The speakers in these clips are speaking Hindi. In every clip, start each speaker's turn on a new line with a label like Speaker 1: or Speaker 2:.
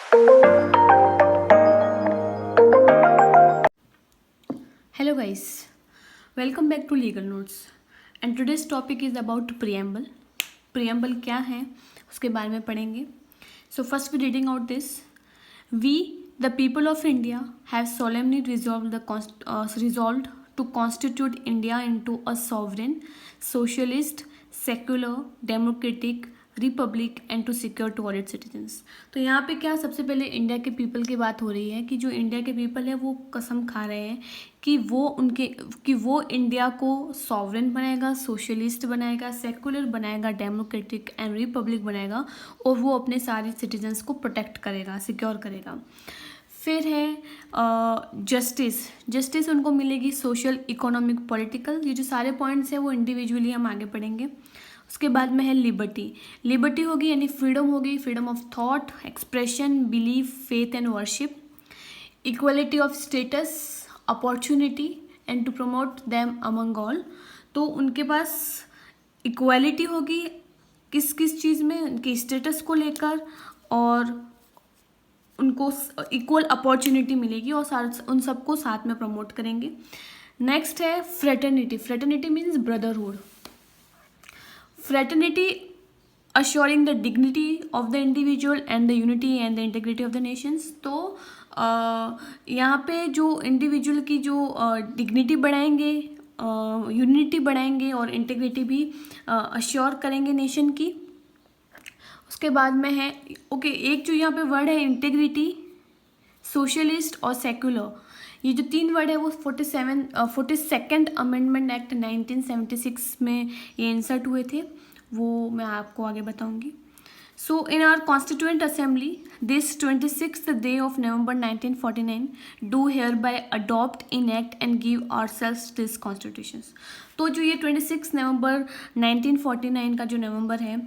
Speaker 1: Hello guys, welcome back to Legal Notes and today's topic is about preamble. Preamble क्या है उसके बारे में पढ़ेंगे. So first we reading out this. We, the people of India, have solemnly resolved to constitute India into a sovereign, socialist, secular, democratic republic and to secure to all its citizens. तो यहाँ पे क्या सबसे पहले इंडिया के पीपल की बात हो रही है कि जो इंडिया के पीपल है वो कसम खा रहे हैं कि वो इंडिया को सॉवरेन बनाएगा, सोशलिस्ट बनाएगा, सेकुलर बनाएगा, डेमोक्रेटिक एंड रिपब्लिक बनाएगा और वो अपने सारे सिटीजन्स को प्रोटेक्ट करेगा, सिक्योर करेगा. फिर है जस्टिस उनको मिलेगी, सोशल, इकोनॉमिक, पॉलिटिकल. ये जो सारे पॉइंट्स हैं वो इंडिविजुअली हम आगे पढ़ेंगे. उसके बाद में है लिबर्टी होगी यानी फ्रीडम होगी, freedom of thought, expression, belief, faith and worship. Equality of status, opportunity and to promote them among all. तो उनके पास इक्वलिटी होगी किस किस चीज़ में, उनके स्टेटस को लेकर, और उनको इक्वल अपॉर्चुनिटी मिलेगी और उन सबको साथ में प्रमोट करेंगे. नेक्स्ट है fraternity means brotherhood. Fraternity assuring the dignity of the individual and the unity and the integrity of the nations. तो यहाँ पे जो इंडिविजुअल की जो डिग्निटी बढ़ाएंगे, यूनिटी बढ़ाएंगे और इंटीग्रिटी भी अश्योर करेंगे नेशन की. उसके बाद में है एक जो यहाँ पे वर्ड है इंटीग्रिटी, सोशलिस्ट और सेक्युलर. ये जो तीन वर्ड है वो 42nd अमेंडमेंट एक्ट 1976 में ये इंसर्ट हुए थे, वो मैं आपको आगे बताऊंगी. So in our constituent assembly this 26th day of November 1949 do hereby adopt, enact and give ourselves this constitutions. तो जो ये 26 नवंबर 1949 का जो नवंबर है,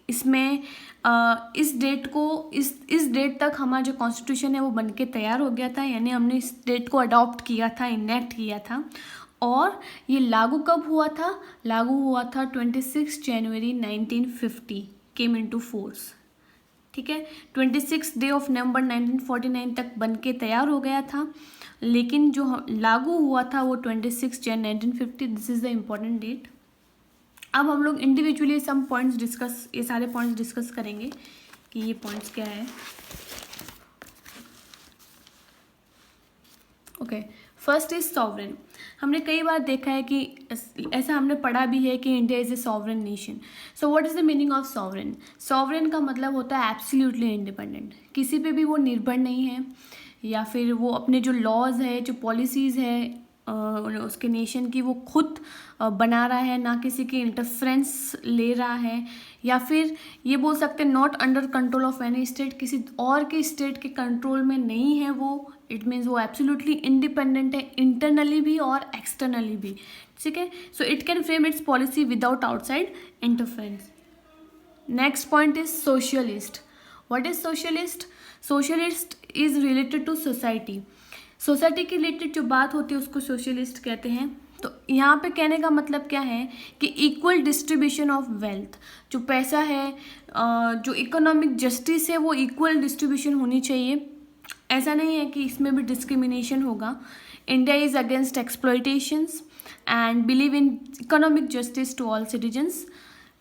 Speaker 1: इसमें इस डेट तक हमारा जो कॉन्स्टिट्यूशन है वो बन के तैयार हो गया था, यानी हमने इस डेट को अडॉप्ट किया था, इनेक्ट किया था. और ये लागू कब हुआ था? लागू हुआ था 26 जनवरी 1950 केम इनटू फोर्स. ठीक है, 26 डे ऑफ नवंबर 1949 तक बन के तैयार हो गया था, लेकिन जो लागू हुआ था वो 26 Jan 1950. This is the important date. अब हम लोग इंडिविजुअली ये सारे पॉइंट्स डिस्कस करेंगे कि ये पॉइंट्स क्या है. Okay, first is sovereign. हमने कई बार देखा है कि ऐसा हमने पढ़ा भी है कि India is a sovereign nation. So what is the meaning of sovereign? Sovereign का मतलब होता है एब्सोल्युटली इंडिपेंडेंट, किसी पे भी वो निर्भर नहीं है, या फिर वो अपने जो लॉज है, जो पॉलिसीज़ है उसके नेशन की, वो खुद बना रहा है, ना किसी की इंटरफ्रेंस ले रहा है, या फिर ये बोल सकते हैं not under control of any state, किसी और के स्टेट के कंट्रोल में नहीं है वो. इट मीन्स वो एब्सोल्युटली इंडिपेंडेंट है, इंटरनली भी और एक्सटर्नली भी. ठीक है, so it can frame its policy without outside interference. Next point is socialist. What is socialist? Socialist is related to society. Society के रिलेटेड जो बात होती है उसको सोशलिस्ट कहते हैं. तो यहाँ पे कहने का मतलब क्या है कि इक्वल डिस्ट्रीब्यूशन ऑफ वेल्थ, जो पैसा है, जो इकोनॉमिक जस्टिस है, वो इक्वल डिस्ट्रीब्यूशन होनी चाहिए. ऐसा नहीं है कि इसमें भी डिस्क्रिमिनेशन होगा. India is against exploitations and believe in economic justice to all citizens.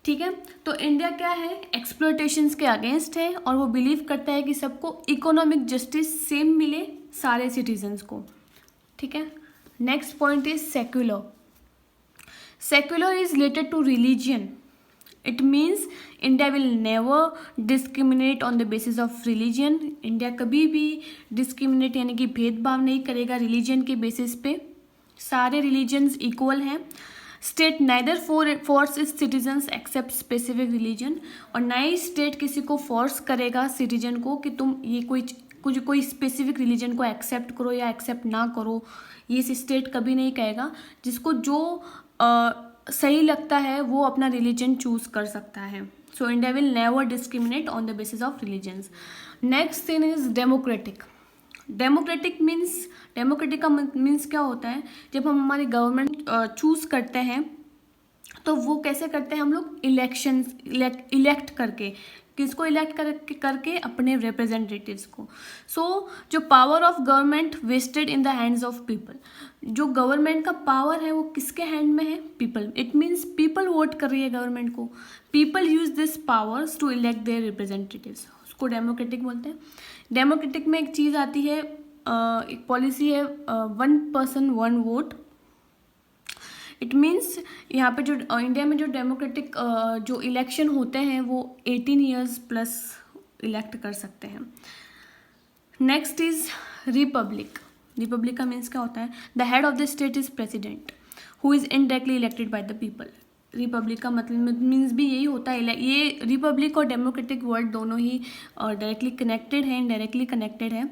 Speaker 1: ठीक है, तो इंडिया क्या है, एक्सप्लॉयटेशंस के अगेंस्ट है और वो बिलीव करता है कि सबको इकोनॉमिक जस्टिस सेम मिले सारे सिटीजन्स को. ठीक है, next point is secular. Secular is related to religion. It means India will never discriminate on the basis of religion. India कभी भी डिस्क्रिमिनेट यानी कि भेदभाव नहीं करेगा रिलीजन के बेसिस पे. सारे रिलीजन्स इक्वल हैं. State neither force is citizens except specific religion. और ना ही स्टेट किसी को फोर्स करेगा सिटीजन को कि तुम ये कोई स्पेसिफिक रिलीजन को एक्सेप्ट करो या एक्सेप्ट ना करो. ये स्टेट कभी नहीं कहेगा. जिसको जो सही लगता है वो अपना रिलीजन चूज कर सकता है. So India will never discriminate on the basis of religions. Next thing is democratic. Democratic का मीन्स क्या होता है? जब हम हमारी गवर्नमेंट चूज करते हैं तो वो कैसे करते हैं हम लोग, इलेक्ट करके, किसको इलेक्ट करके अपने रिप्रेजेंटेटिव्स को। सो जो power of government vested in the hands of people, जो गवर्नमेंट का पावर है वो किसके हैंड में है, people. It means people vote कर रही है गवर्नमेंट को, people use this powers to elect their representatives, उसको डेमोक्रेटिक बोलते हैं। डेमोक्रेटिक में एक चीज़ आती है, एक पॉलिसी है, 1 person 1 vote। इट मीन्स यहाँ पे जो इंडिया में जो डेमोक्रेटिक जो इलेक्शन होते हैं वो 18 years प्लस इलेक्ट कर सकते हैं। Next is Republic. रिपब्लिक का मीन्स क्या होता है, the head of the state is president who is indirectly elected by the people. Republic का मतलब मीन्स भी यही होता है, ये रिपब्लिक और डेमोक्रेटिक वर्ड दोनों ही डायरेक्टली कनेक्टेड है, इनडायरेक्टली कनेक्टेड है।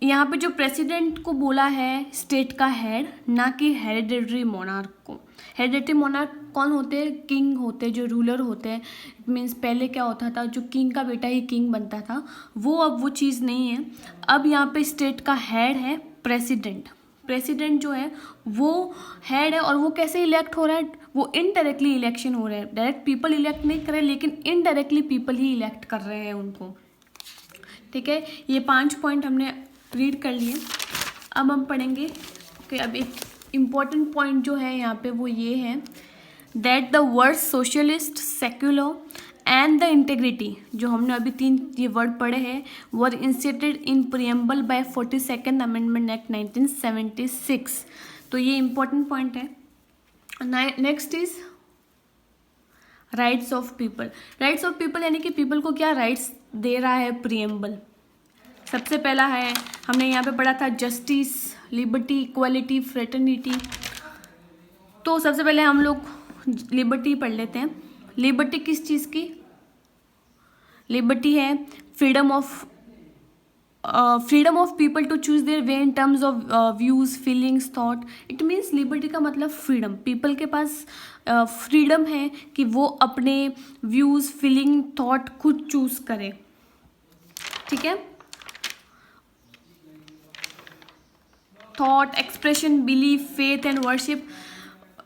Speaker 1: यहाँ पे जो प्रेसिडेंट को बोला है स्टेट का हेड, ना कि हेरिडेटरी मोनार्क को। हेरिडेटरी मोनार्क कौन होते हैं, किंग होते हैं, जो रूलर होते हैं। इट मीन्स पहले क्या होता था, जो किंग का बेटा ही किंग बनता था, वो अब वो चीज़ नहीं है। अब यहाँ पे स्टेट का हेड है प्रेसिडेंट। प्रेसिडेंट जो है वो हेड है, और वो कैसे इलेक्ट हो रहा है, वो इनडायरेक्टली इलेक्शन हो रहा है। डायरेक्ट पीपल इलेक्ट नहीं कर रहे, लेकिन इनडायरेक्टली पीपल ही इलेक्ट कर रहे हैं उनको। ठीक है, ये 5 पॉइंट हमने रीड कर लिए। अब हम पढ़ेंगे कि अब एक इम्पॉर्टेंट पॉइंट जो है यहाँ पे वो ये है, that the word socialist, secular and the integrity, जो हमने अभी 3 ये वर्ड पढ़े हैं, were inserted in preamble by 42nd amendment act 1976। तो ये इम्पॉर्टेंट पॉइंट है। Next is rights of people. Rights of people यानी कि पीपल को क्या राइट्स दे रहा है प्रीएम्बल। सबसे पहला है, हमने यहाँ पे पढ़ा था जस्टिस, लिबर्टी, इक्वालिटी, फ्रेटर्निटी। तो सबसे पहले हम लोग लिबर्टी पढ़ लेते हैं। लिबर्टी किस चीज़ की, लिबर्टी है freedom of people to choose their way in terms of views, feelings, thought. It means liberty का मतलब फ्रीडम, पीपल के पास फ्रीडम है कि वो अपने व्यूज, फीलिंग, थॉट खुद चूज करे। ठीक है, thought, expression, belief, faith and worship,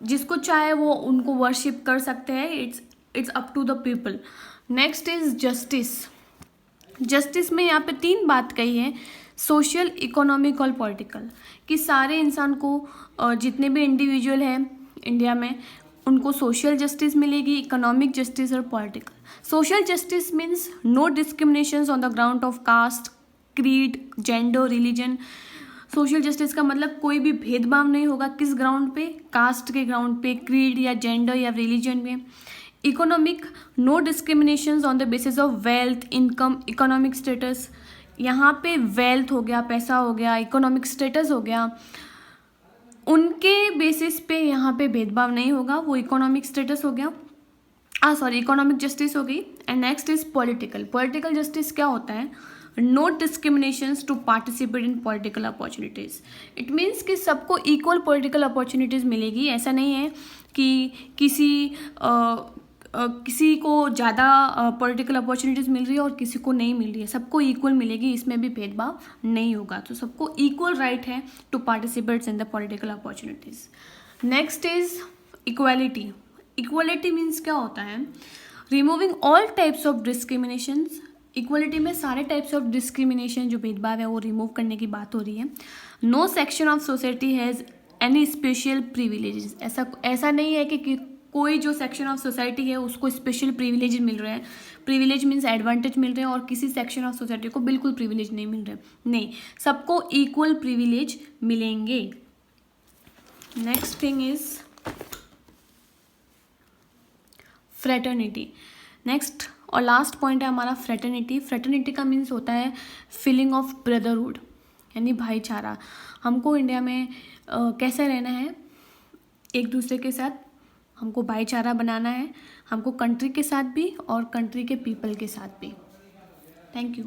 Speaker 1: जिसको चाहे वो उनको वर्शिप कर सकते हैं। It's up to the people. Next is justice. Justice में यहाँ पे 3 बात कही है, सोशल, इकोनॉमिक और पॉलिटिकल, कि सारे इंसान को, जितने भी इंडिविजुअल हैं इंडिया में, उनको सोशल जस्टिस मिलेगी, इकोनॉमिक जस्टिस और political. Social justice means no discriminations on the ground of caste, creed, gender, religion. Social justice का मतलब कोई भी भेदभाव नहीं होगा, किस ग्राउंड पे, कास्ट के ग्राउंड पे, क्रीड या जेंडर या रिलीजन में। Economic, no discriminations on the basis of wealth, income, economic status. यहाँ पे वेल्थ हो गया, पैसा हो गया, इकोनॉमिक स्टेटस हो गया, उनके बेसिस पे यहाँ पे भेदभाव नहीं होगा, वो इकोनॉमिक स्टेटस हो गया, इकोनॉमिक जस्टिस हो गई। And next is political. Political justice क्या होता है, no discriminations to participate in political opportunities. It means कि सबको इक्वल पॉलिटिकल अपॉर्चुनिटीज़ मिलेगी। ऐसा नहीं है कि किसी को ज़्यादा पॉलिटिकल अपॉर्चुनिटीज़ मिल रही है और किसी को नहीं मिल रही है, सबको इक्वल मिलेगी, इसमें भी भेदभाव नहीं होगा। तो सबको इक्वल राइट है to participate in the political opportunities. Next is equality. Equality means क्या होता है, removing all types of discriminations. Equality में सारे टाइप्स ऑफ डिस्क्रिमिनेशन, जो भेदभाव है, वो रिमूव करने की बात हो रही है। No section of society has any special privileges. ऐसा नहीं है कि कोई जो सेक्शन ऑफ सोसाइटी है उसको स्पेशल प्रिविलेज मिल रहे हैं। प्रिविलेज मीन्स एडवांटेज मिल रहे हैं, और किसी सेक्शन ऑफ सोसाइटी को बिल्कुल प्रिविलेज नहीं मिल रहे। नहीं, सबको इक्वल प्रिविलेज मिलेंगे। Next thing is fraternity. Next और लास्ट पॉइंट है हमारा फ्रेटर्निटी। फ्रेटर्निटी का मीन्स होता है फीलिंग ऑफ ब्रदरहुड, यानी भाईचारा। हमको इंडिया में कैसे रहना है, एक दूसरे के साथ हमको भाईचारा बनाना है, हमको कंट्री के साथ भी और कंट्री के पीपल के साथ भी। Thank you.